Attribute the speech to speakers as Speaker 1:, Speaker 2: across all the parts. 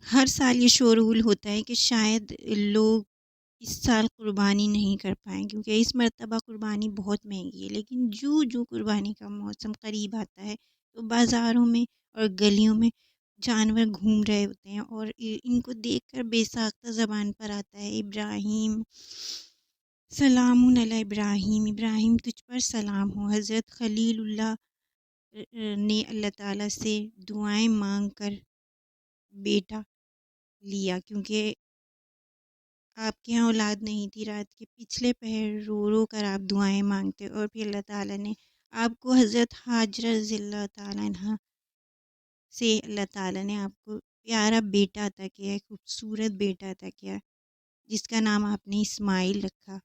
Speaker 1: ہر سال یہ شورول ہوتا ہے کہ شاید لوگ اس سال قربانی نہیں کر پائیں، کیونکہ اس مرتبہ قربانی بہت مہنگی ہے، لیکن جو جو قربانی کا موسم قریب آتا ہے تو بازاروں میں اور گلیوں میں جانور گھوم رہے ہوتے ہیں، اور ان کو دیکھ کر بے ساختہ زبان پر آتا ہے ابراہیم، سلام علی ابراہیم، ابراہیم تجھ پر سلام ہو۔ حضرت خلیل اللہ نے اللہ تعالیٰ سے دعائیں مانگ کر بیٹا لیا، کیونکہ آپ کے یہاں اولاد نہیں تھی۔ رات کے پچھلے پہر رو رو کر آپ دعائیں مانگتے، اور پھر اللہ تعالیٰ نے آپ کو حضرت حاجرہ رضی اللہ تعالیٰ عنہ سے اللہ تعالیٰ نے آپ کو پیارا بیٹا عطا کیا ہے، خوبصورت بیٹا عطا کیا، جس کا نام آپ نے اسماعیل رکھا۔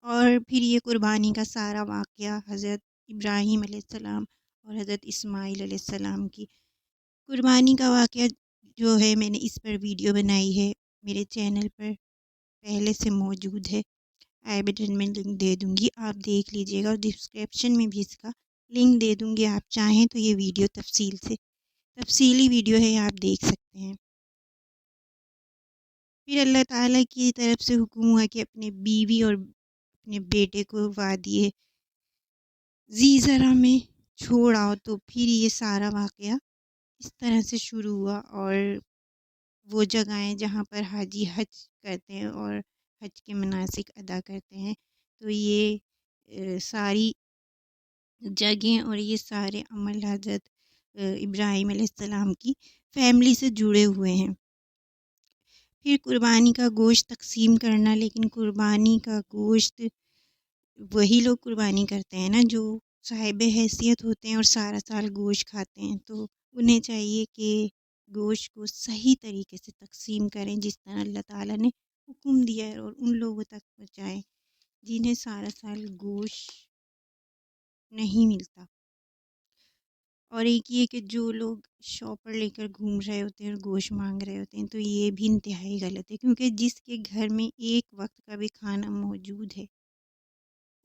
Speaker 1: اور پھر یہ قربانی کا سارا واقعہ حضرت ابراہیم علیہ السلام اور حضرت اسماعیل علیہ السلام کی قربانی کا واقعہ جو ہے، میں نے اس پر ویڈیو بنائی ہے، میرے چینل پر پہلے سے موجود ہے، آئی بٹن میں لنک دے دوں گی، آپ دیکھ لیجئے گا، اور ڈسکرپشن میں بھی اس کا لنک دے دوں گی، آپ چاہیں تو یہ ویڈیو تفصیلی ویڈیو ہے، آپ دیکھ سکتے ہیں۔ پھر اللہ تعالیٰ کی طرف سے حکم ہوا کہ اپنے بیوی اور اپنے بیٹے کو وادی زیزرہ میں چھوڑ آؤ، تو پھر یہ سارا واقعہ اس طرح سے شروع ہوا، اور وہ جگہیں جہاں پر حاجی حج کرتے ہیں اور حج کے مناسک ادا کرتے ہیں، تو یہ ساری جگہیں اور یہ سارے عمل حضرت ابراہیم علیہ السلام کی فیملی سے جڑے ہوئے ہیں۔ پھر قربانی کا گوشت تقسیم کرنا، لیکن قربانی کا گوشت وہی لوگ قربانی کرتے ہیں نا جو صاحب حیثیت ہوتے ہیں اور سارا سال گوشت کھاتے ہیں، تو انہیں چاہیے کہ گوشت کو صحیح طریقے سے تقسیم کریں، جس طرح اللہ تعالیٰ نے حکم دیا ہے، اور ان لوگوں تک پہنچائیں جنہیں سارا سال گوشت نہیں ملتا۔ اور ایک یہ کہ جو لوگ شاپر لے کر گھوم رہے ہوتے ہیں اور گوشت مانگ رہے ہوتے ہیں، تو یہ بھی انتہائی غلط ہے، کیونکہ جس کے گھر میں ایک وقت کا بھی کھانا موجود ہے،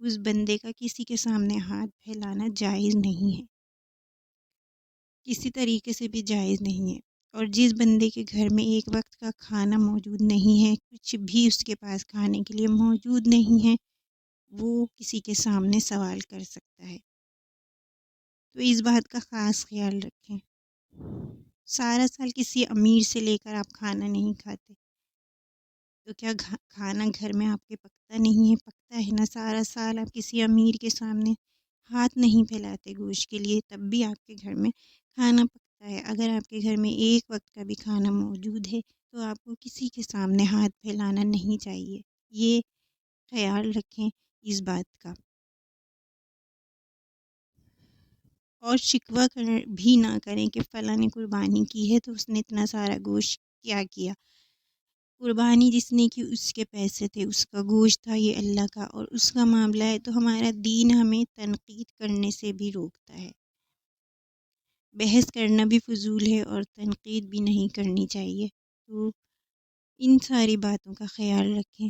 Speaker 1: اس بندے کا کسی کے سامنے ہاتھ پھیلانا جائز نہیں ہے، کسی طریقے سے بھی جائز نہیں ہے۔ اور جس بندے کے گھر میں ایک وقت کا کھانا موجود نہیں ہے، کچھ بھی اس کے پاس کھانے کے لیے موجود نہیں ہے، وہ کسی کے سامنے سوال کر سکتا ہے، تو اس بات کا خاص خیال رکھیں۔ سارا سال کسی امیر سے لے کر آپ کھانا نہیں کھاتے، تو کیا کھانا گھر میں آپ کے پکتا نہیں ہے؟ پکتا ہے نا، سارا سال آپ کسی امیر کے سامنے ہاتھ نہیں پھیلاتے گوشت کے لیے، تب بھی آپ کے گھر میں کھانا پکتا ہے۔ اگر آپ کے گھر میں ایک وقت کا بھی کھانا موجود ہے، تو آپ کو کسی کے سامنے ہاتھ پھیلانا نہیں چاہیے، یہ خیال رکھیں اس بات کا۔ اور شکوہ بھی نہ کریں کہ فلاں نے قربانی کی ہے تو اس نے اتنا سارا گوشت کیا کیا۔ قربانی جس نے کی اس کے پیسے تھے، اس کا گوشت تھا، یہ اللہ کا اور اس کا معاملہ ہے، تو ہمارا دین ہمیں تنقید کرنے سے بھی روکتا ہے۔ بحث کرنا بھی فضول ہے اور تنقید بھی نہیں کرنی چاہیے، تو ان ساری باتوں کا خیال رکھیں۔